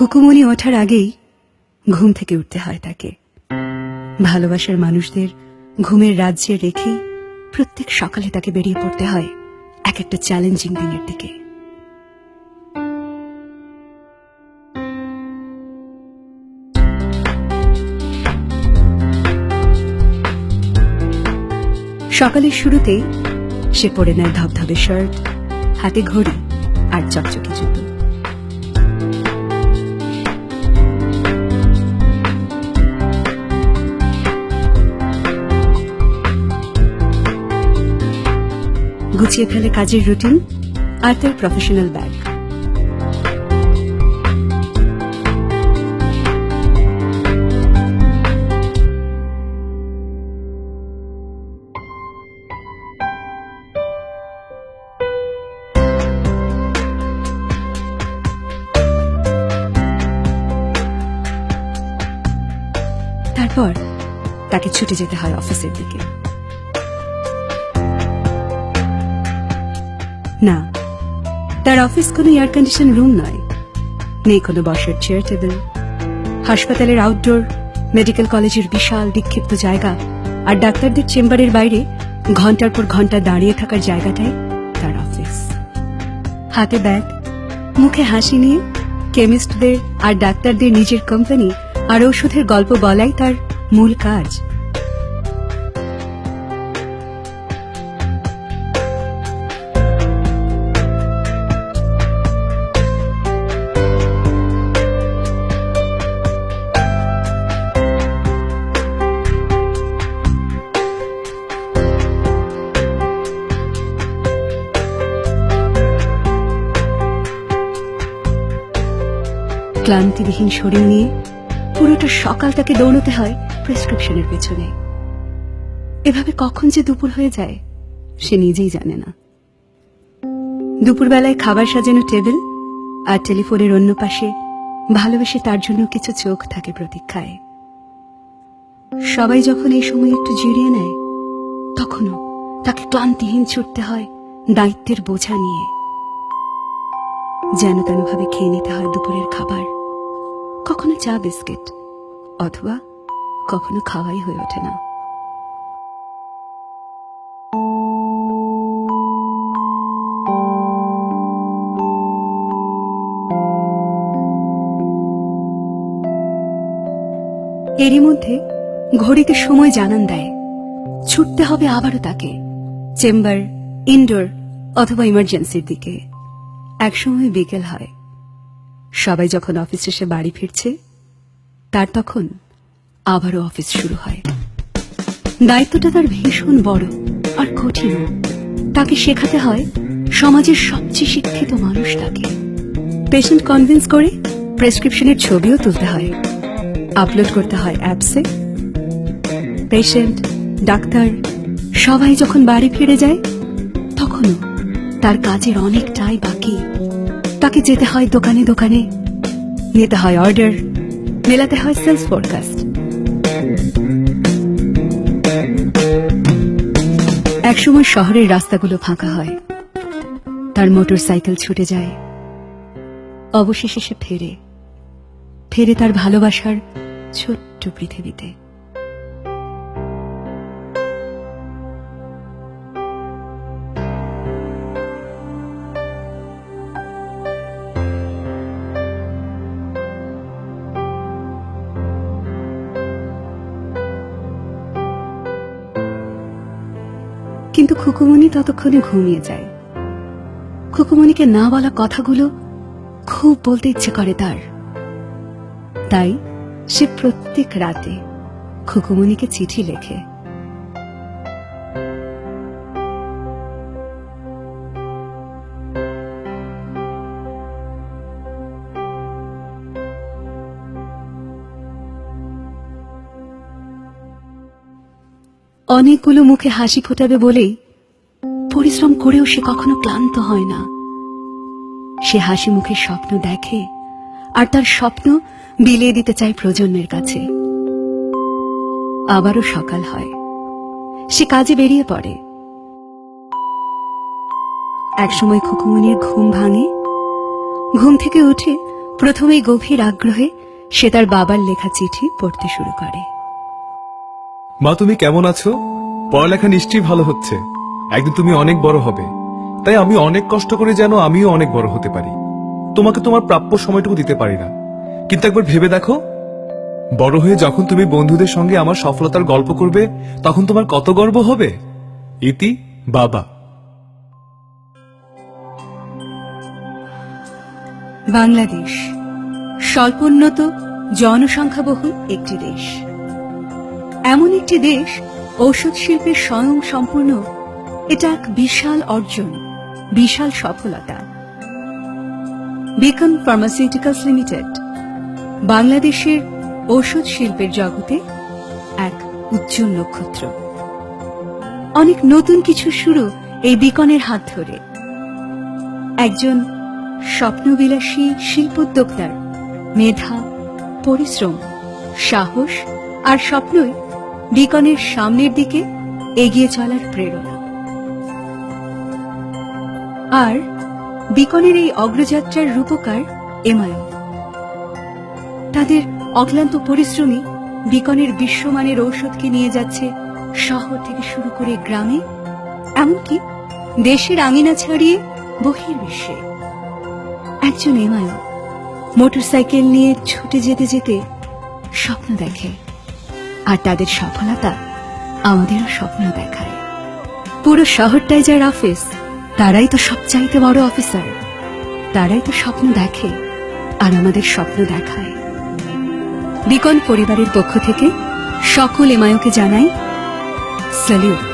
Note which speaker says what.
Speaker 1: খুকুমনি ওঠার আগেই ঘুম থেকে উঠতে হয় তাকে। ভালোবাসার মানুষদের ঘুমের রাজ্যে রেখেই প্রত্যেক সকালে তাকে বেরিয়ে পড়তে হয় এক একটা চ্যালেঞ্জিং দিনের দিকে। সকালের শুরুতেই সে পরে নেয় ধবধবে শার্ট, হাতে ঘড়ি আর চকচকে জুতো। গুছিয়ে ফেলে কাজের রুটিন আর তার প্রফেশনাল ব্যাগ। তারপর তাকে ছুটে যেতে হয় অফিসের দিকে। না, তার অফিস কোনো এয়ার কন্ডিশন রুম নয়, নেই কোনো বসার চেয়ার টেবিল। হাসপাতালের আউটডোর, মেডিকেল কলেজের বিশাল বিক্ষিপ্ত জায়গা আর ডাক্তারদের চেম্বারের বাইরে ঘন্টার পর ঘন্টা দাঁড়িয়ে থাকার জায়গাটাই তার অফিস। হাতে ব্যাগ, মুখে হাসি নিয়ে কেমিস্টদের আর ডাক্তারদের নিজের কোম্পানি আর ঔষধের গল্প বলাই তার মূল কাজ। ক্লান্তিবিহীন শরীর নিয়ে পুরোটা সকাল তাকে দৌড়তে হয় প্রেসক্রিপশনের পেছনে। এভাবে কখন যে দুপুর হয়ে যায় সে নিজেই জানে না। দুপুরবেলায় খাবার সাজানো টেবিল আর টেলিফোনের অন্য পাশে ভালোবেসে তার জন্য কিছু চোখ থাকে প্রতীক্ষায়। সবাই যখন এই সময় একটু জিরিয়ে নেয় তখনও তাকে ক্লান্তিহীন ছুটতে হয় দায়িত্বের বোঝা নিয়ে। যেন তেনভাবে খেয়ে নিতে হয় দুপুরের খাবার, কখনো চা বিস্কিট, অথবা কখনো খাওয়াই হয়ে ওঠে না। এরই মধ্যে ঘড়িতে সময় জানান দেয় ছুটতে হবে আবারও তাকে চেম্বার, ইনডোর অথবা ইমার্জেন্সির দিকে। একসময় বিকেল হয়, সবাই যখন অফিস শেষে বাড়ি ফিরছে তার তখন আবারও অফিস শুরু হয়। দায়িত্বটা তার ভীষণ বড় আর কঠিন। তাকে শেখাতে হয় সমাজের সবচেয়ে শিক্ষিত মানুষটাকে। পেশেন্ট কনভিন্স করে প্রেসক্রিপশনের ছবিও তুলতে হয়, আপলোড করতে হয় অ্যাপসে। পেশেন্ট, ডাক্তার সবাই যখন বাড়ি ফিরে যায় তখনও তার কাজের অনেকটাই বাকি। তাকে যেতে হয় দোকানে দোকানে, নিতে হয় অর্ডার, মেলাতে হয় সেলস ফোরকাস্ট। একসময় শহরের রাস্তাগুলো ফাঁকা হয়, তার মোটর সাইকেল ছুটে যায়। অবশেষে সে ফেরে তার ভালোবাসার ছোট্ট পৃথিবীতে। কিন্তু খুকুমনি ততক্ষণে ঘুমিয়ে যায়। খুকুমনিকে না বলা কথাগুলো খুব বলতে ইচ্ছে করে তার। তাই সে প্রত্যেক রাতে খুকুমনিকে চিঠি লেখে। অনেকগুলো মুখে হাসি ফোটাবে বলেই পরিশ্রম করেও সে কখনো ক্লান্ত হয় না। সে হাসি মুখে স্বপ্ন দেখে আর তার স্বপ্ন বিলিয়ে দিতে চায় প্রজন্মের কাছে। আবারও সকাল হয়, সে কাজে বেরিয়ে পড়ে। একসময় খুকুমনির ঘুম ভাঙে। ঘুম থেকে উঠে প্রথমেই গভীর আগ্রহে সে তার বাবার লেখা চিঠি পড়তে শুরু করে।
Speaker 2: মা, তুমি কেমন আছো? পড়ালেখা নিশ্চয়ই ভালো হচ্ছে। একদিন তুমি অনেক বড় হবে, তাই আমি অনেক কষ্ট করে যেন আমিও অনেক বড় হতে পারি। তোমাকে তোমার প্রাপ্য সময়টুকু দিতে পারি না, কিন্তু একবার ভেবে দেখো, বড় হয়ে যখন তুমি বন্ধুদের সঙ্গে আমার সফলতার গল্প করবে, তখন তোমার কত গর্ব হবে। ইতি, বাবা।
Speaker 1: বাংলাদেশ স্বল্পোন্নত জনসংখ্যাবহুল একটি দেশ। এমন একটি দেশ ঔষধ শিল্পের স্বয়ং সম্পূর্ণ। এটা এক বিশাল অর্জন, বিশাল সফলতা। বিকন ফার্মাসিউটিক্যালস লিমিটেড বাংলাদেশের ঔষধ শিল্পের জগতে এক উজ্জ্বল নক্ষত্র। অনেক নতুন কিছু শুরু এই বিকনের হাত ধরে। একজন স্বপ্নবিলাসী শিল্পোদ্যোক্তার মেধা, পরিশ্রম, সাহস আর স্বপ্নই বিকনের সামনের দিকে এগিয়ে চলার প্রেরণা। আর বিকনের এই অগ্রযাত্রার রূপকার এমআইও। তাদের অক্লান্ত পরিশ্রমী বিকনের বিশ্বমানের ঔষধকে নিয়ে যাচ্ছে শহর থেকে শুরু করে গ্রামে, এমনকি দেশের আঙিনা ছাড়িয়ে বহির্বিশ্বে। একজন এমআইও মোটরসাইকেল নিয়ে ছুটে যেতে যেতে স্বপ্ন দেখে, আর তাদের সফলতা আমাদেরও স্বপ্ন দেখায়। পুরো শহরটায় যার অফিস, তারাই তো সবচাইতে বড় অফিসার। তারাই তো স্বপ্ন দেখে আর আমাদের স্বপ্ন দেখায়। বিকন পরিবারের পক্ষ থেকে সকল এমআইওকে জানাই স্যালিউট।